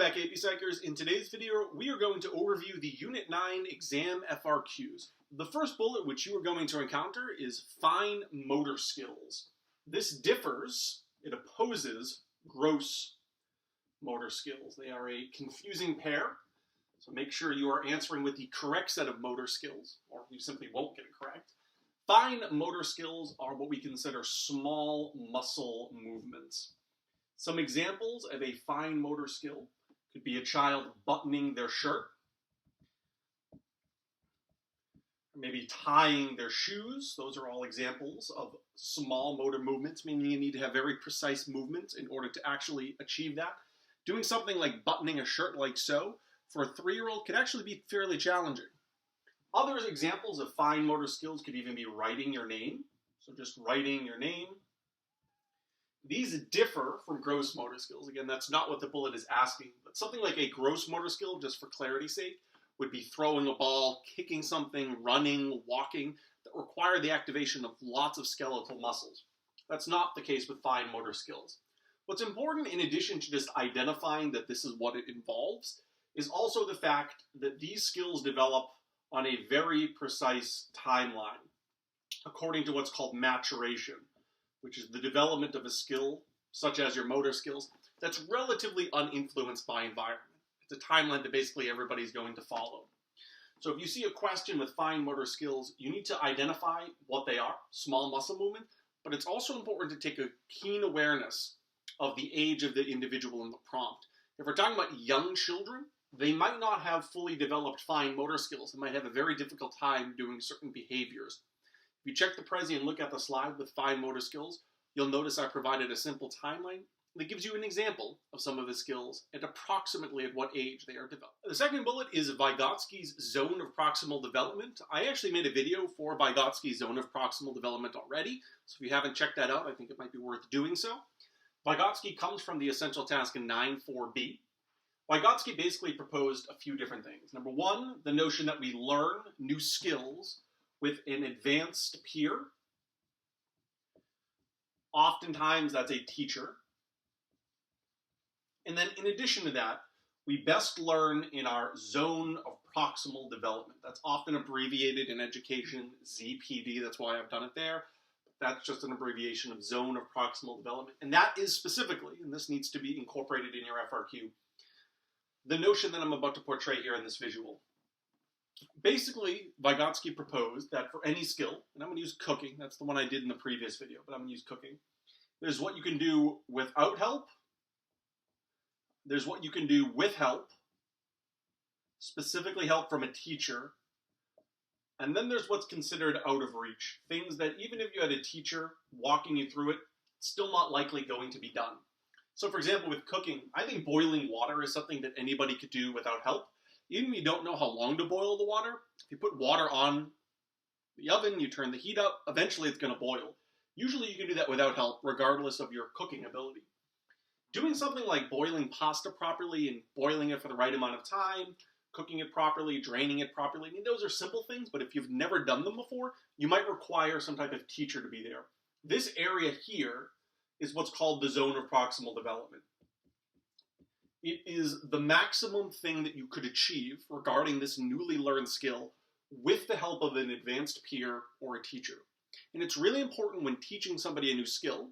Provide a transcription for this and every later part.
back, AP Psychers. In today's video, we are going to overview the Unit 9 exam FRQs. The first bullet which you are going to encounter is fine motor skills. This differs, it opposes gross motor skills. They are a confusing pair, so make sure you are answering with the correct set of motor skills, or you simply won't get it correct. Fine motor skills are what we consider small muscle movements. Some examples of a fine motor skill could be a child buttoning their shirt, or maybe tying their shoes. Those are all examples of small motor movements, meaning you need to have very precise movements in order to actually achieve that. Doing something like buttoning a shirt like so, for a 3-year-old, could actually be fairly challenging. Other examples of fine motor skills could even be writing your name. So just writing your name. These differ from gross motor skills. Again, that's not what the bullet is asking, but something like a gross motor skill, just for clarity's sake, would be throwing a ball, kicking something, running, walking, that require the activation of lots of skeletal muscles. That's not the case with fine motor skills. What's important, in addition to just identifying that this is what it involves, is also the fact that these skills develop on a very precise timeline, according to what's called maturation, which is the development of a skill, such as your motor skills, that's relatively uninfluenced by environment. It's a timeline that basically everybody's going to follow. So if you see a question with fine motor skills, you need to identify what they are, small muscle movement, but it's also important to take a keen awareness of the age of the individual in the prompt. If we're talking about young children, they might not have fully developed fine motor skills. They might have a very difficult time doing certain behaviors. If you check the Prezi and look at the slide with fine motor skills, you'll notice I provided a simple timeline that gives you an example of some of the skills and approximately at what age they are developed. The second bullet is Vygotsky's zone of proximal development. I actually made a video for Vygotsky's zone of proximal development already, so if you haven't checked that out, I think it might be worth doing so. Vygotsky comes from the essential task in 9.4b. Vygotsky basically proposed a few different things. Number one, the notion that we learn new skills with an advanced peer. Oftentimes that's a teacher. And then in addition to that, we best learn in our zone of proximal development. That's often abbreviated in education, ZPD, that's why I've done it there. That's just an abbreviation of zone of proximal development. And that is specifically, and this needs to be incorporated in your FRQ, the notion that I'm about to portray here in this visual. Basically, Vygotsky proposed that for any skill, and I'm going to use cooking, that's the one I did in the previous video, but I'm going to use cooking. There's what you can do without help. There's what you can do with help, specifically help from a teacher. And then there's what's considered out of reach. Things that even if you had a teacher walking you through it, it's still not likely going to be done. So for example, with cooking, I think boiling water is something that anybody could do without help. Even if you don't know how long to boil the water, if you put water on the oven, you turn the heat up, eventually it's going to boil. Usually you can do that without help, regardless of your cooking ability. Doing something like boiling pasta properly and boiling it for the right amount of time, cooking it properly, draining it properly, I mean, those are simple things, but if you've never done them before, you might require some type of teacher to be there. This area here is what's called the zone of proximal development. It is the maximum thing that you could achieve regarding this newly learned skill with the help of an advanced peer or a teacher. And it's really important when teaching somebody a new skill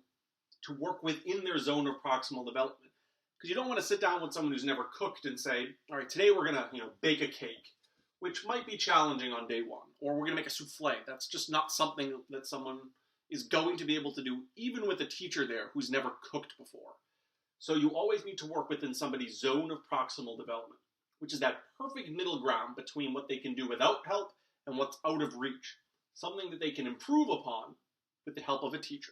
to work within their zone of proximal development. Because you don't want to sit down with someone who's never cooked and say, all right, today we're going to bake a cake, which might be challenging on day one. Or we're going to make a souffle. That's just not something that someone is going to be able to do, even with a teacher there who's never cooked before. So you always need to work within somebody's zone of proximal development, which is that perfect middle ground between what they can do without help and what's out of reach, something that they can improve upon with the help of a teacher.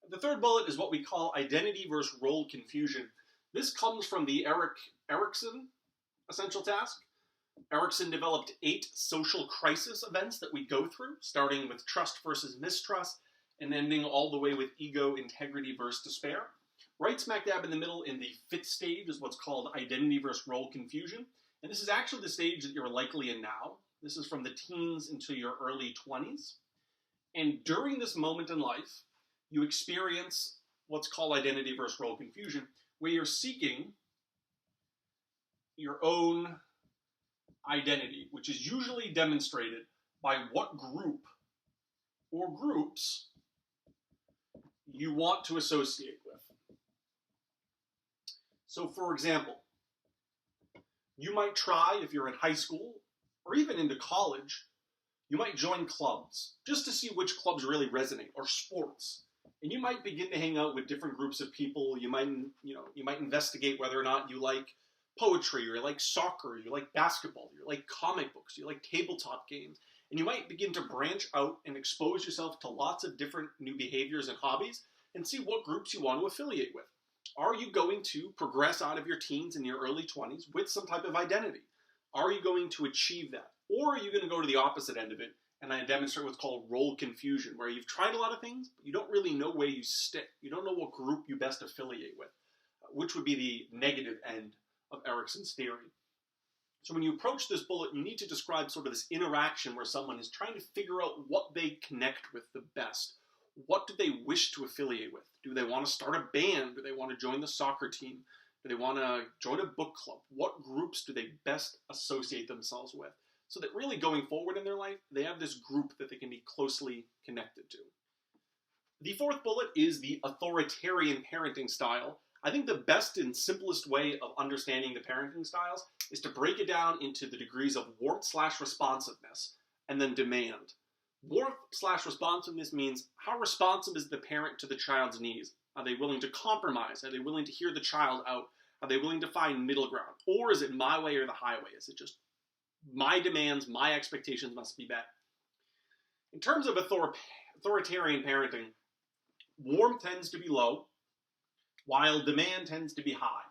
The third bullet is what we call identity versus role confusion. This comes from the Erikson essential task. Erikson developed 8 social crisis events that we go through, starting with trust versus mistrust, and ending all the way with ego, integrity versus despair. Right smack dab in the middle in the 5th stage is what's called identity versus role confusion. And this is actually the stage that you're likely in now. This is from the teens into your early 20s. And during this moment in life, you experience what's called identity versus role confusion, where you're seeking your own identity, which is usually demonstrated by what group or groups you want to associate with. So, for example, you might try, if you're in high school or even into college, you might join clubs just to see which clubs really resonate, or sports. And you might begin to hang out with different groups of people. You might investigate whether or not you like poetry, or you like soccer, you like basketball, you like comic books, you like tabletop games. And you might begin to branch out and expose yourself to lots of different new behaviors and hobbies and see what groups you want to affiliate with. Are you going to progress out of your teens and your early 20s with some type of identity? Are you going to achieve that? Or are you going to go to the opposite end of it and I demonstrate what's called role confusion, where you've tried a lot of things, but you don't really know where you stick. You don't know what group you best affiliate with, which would be the negative end of Erikson's theory. So when you approach this bullet, you need to describe sort of this interaction where someone is trying to figure out what they connect with the best. What do they wish to affiliate with? Do they want to start a band? Do they want to join the soccer team? Do they want to join a book club? What groups do they best associate themselves with? So that really going forward in their life, they have this group that they can be closely connected to. The fourth bullet is the authoritarian parenting style. I think the best and simplest way of understanding the parenting styles is to break it down into the degrees of warmth/responsiveness and then demand. Warmth/responsiveness means how responsive is the parent to the child's needs? Are they willing to compromise? Are they willing to hear the child out? Are they willing to find middle ground? Or is it my way or the highway? Is it just my demands, my expectations must be met? In terms of authoritarian parenting, warmth tends to be low, while demand tends to be high,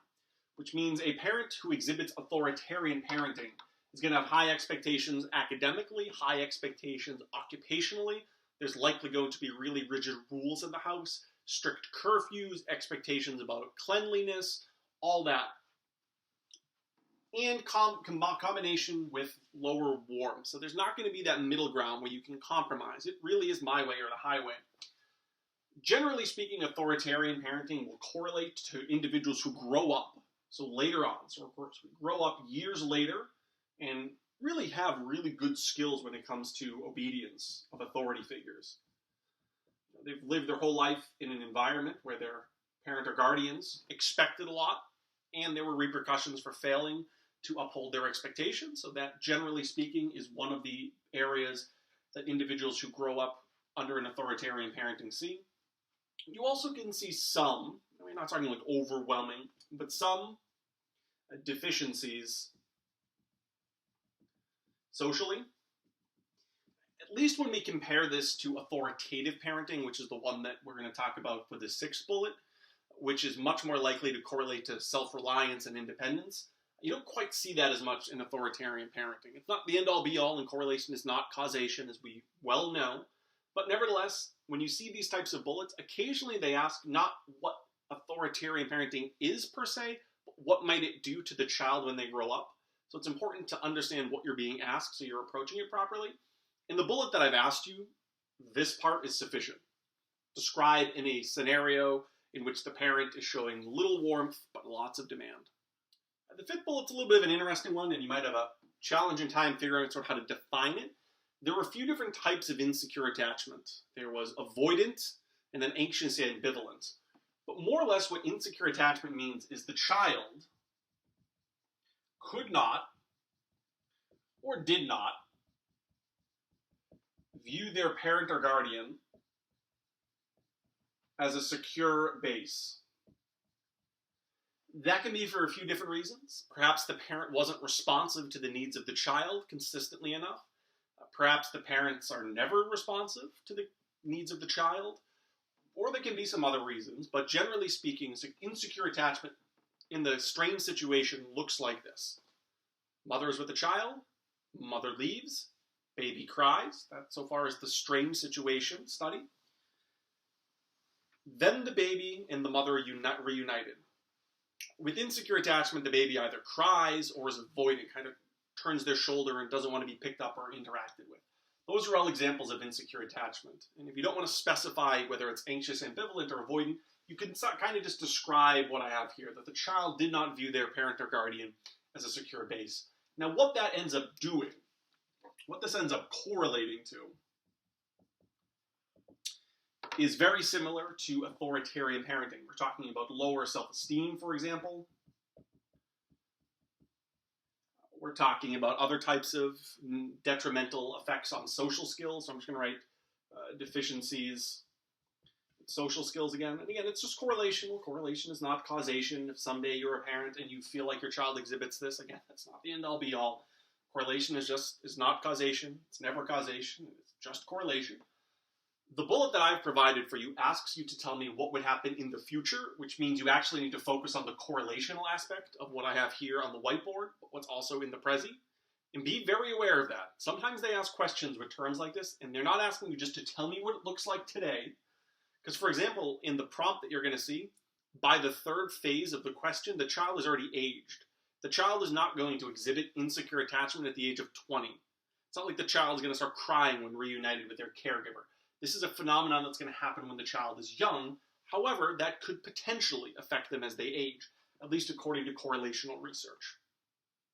which means a parent who exhibits authoritarian parenting is going to have high expectations academically, high expectations occupationally. There's likely going to be really rigid rules in the house, strict curfews, expectations about cleanliness, all that. And combination with lower warmth. So there's not going to be that middle ground where you can compromise. It really is my way or the highway. Generally speaking, authoritarian parenting will correlate to individuals who grow up. So later on, so of course, we grow up years later and really have really good skills when it comes to obedience of authority figures. They've lived their whole life in an environment where their parent or guardians expected a lot, and there were repercussions for failing to uphold their expectations. So that, generally speaking, is one of the areas that individuals who grow up under an authoritarian parenting see. You also can see some, we're not talking like overwhelming, but some deficiencies socially. At least when we compare this to authoritative parenting, which is the one that we're going to talk about for the sixth bullet, which is much more likely to correlate to self-reliance and independence. You don't quite see that as much in authoritarian parenting. It's not the end-all be-all, and correlation is not causation, as we well know. But nevertheless, when you see these types of bullets, occasionally they ask not what authoritarian parenting is per se, but what might it do to the child when they grow up. So it's important to understand what you're being asked so you're approaching it properly. In the bullet that I've asked you, this part is sufficient. Describe in a scenario in which the parent is showing little warmth but lots of demand. The fifth bullet's a little bit of an interesting one, and you might have a challenging time figuring out sort of how to define it. There were a few different types of insecure attachment. There was avoidant and then anxious and ambivalent. But more or less what insecure attachment means is the child could not or did not view their parent or guardian as a secure base. That can be for a few different reasons. Perhaps the parent wasn't responsive to the needs of the child consistently enough. Perhaps the parents are never responsive to the needs of the child. Or there can be some other reasons. But generally speaking, insecure attachment in the strained situation looks like this. Mother is with the child. Mother leaves. Baby cries. That so far is the strained situation study. Then the baby and the mother are reunited. With insecure attachment, the baby either cries or is avoidant, kind of turns their shoulder and doesn't want to be picked up or interacted with. Those are all examples of insecure attachment. And if you don't want to specify whether it's anxious, ambivalent, or avoidant, you can kind of just describe what I have here, that the child did not view their parent or guardian as a secure base. Now, what that ends up doing, what this ends up correlating to, is very similar to authoritarian parenting. We're talking about lower self-esteem, for example. We're talking about other types of detrimental effects on social skills. So I'm just going to write deficiencies, social skills again. And again, it's just correlation. Correlation is not causation. If someday you're a parent and you feel like your child exhibits this, again, that's not the end-all be-all. Correlation is not causation. It's never causation. It's just correlation. The bullet that I've provided for you asks you to tell me what would happen in the future, which means you actually need to focus on the correlational aspect of what I have here on the whiteboard, but what's also in the Prezi. And be very aware of that. Sometimes they ask questions with terms like this, and they're not asking you just to tell me what it looks like today. Because, for example, in the prompt that you're going to see, by the third phase of the question, the child is already aged. The child is not going to exhibit insecure attachment at the age of 20. It's not like the child is going to start crying when reunited with their caregiver. This is a phenomenon that's going to happen when the child is young. However, that could potentially affect them as they age, at least according to correlational research.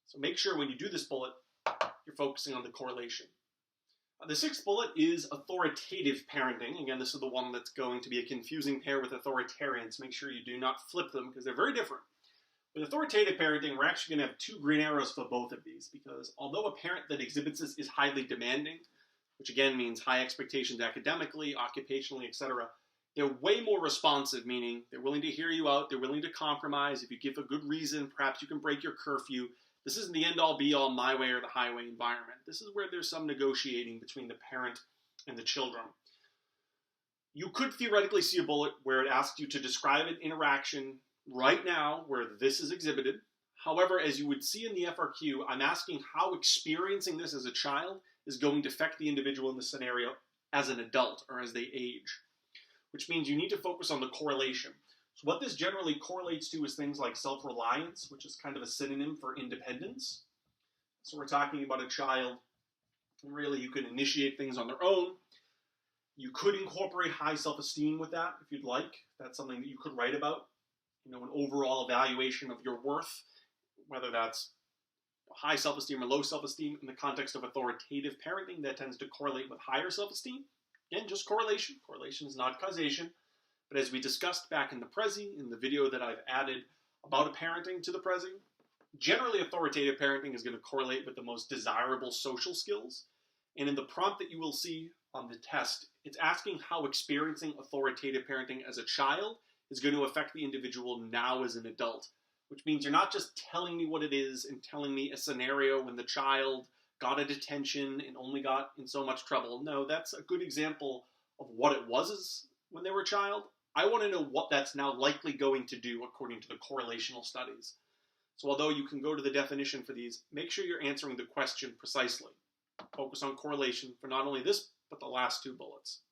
So make sure when you do this bullet, you're focusing on the correlation. The sixth bullet is authoritative parenting. Again, this is the one that's going to be a confusing pair with authoritarians. Make sure you do not flip them because they're very different. With authoritative parenting, we're actually going to have two green arrows for both of these because although a parent that exhibits this is highly demanding, which again means high expectations academically, occupationally, etc., they're way more responsive, meaning they're willing to hear you out, they're willing to compromise. If you give a good reason, perhaps you can break your curfew. This isn't the end-all, be-all, my way or the highway environment. This is where there's some negotiating between the parent and the children. You could theoretically see a bullet where it asks you to describe an interaction right now where this is exhibited. However, as you would see in the FRQ, I'm asking how experiencing this as a child is going to affect the individual in the scenario as an adult or as they age, which means you need to focus on the correlation. So what this generally correlates to is things like self-reliance, which is kind of a synonym for independence. So we're talking about a child, and really you can initiate things on their own. You could incorporate high self-esteem with that if you'd like. That's something that you could write about. An overall evaluation of your worth, whether that's high self-esteem or low self-esteem. In the context of authoritative parenting, that tends to correlate with higher self-esteem. Again, just correlation. Correlation is not causation. But as we discussed back in the Prezi, in the video that I've added about parenting to the Prezi, generally authoritative parenting is going to correlate with the most desirable social skills. And in the prompt that you will see on the test, it's asking how experiencing authoritative parenting as a child is going to affect the individual now as an adult. Which means you're not just telling me what it is and telling me a scenario when the child got a detention and only got in so much trouble. No, that's a good example of what it was when they were a child. I want to know what that's now likely going to do according to the correlational studies. So although you can go to the definition for these, make sure you're answering the question precisely. Focus on correlation for not only this, but the last two bullets.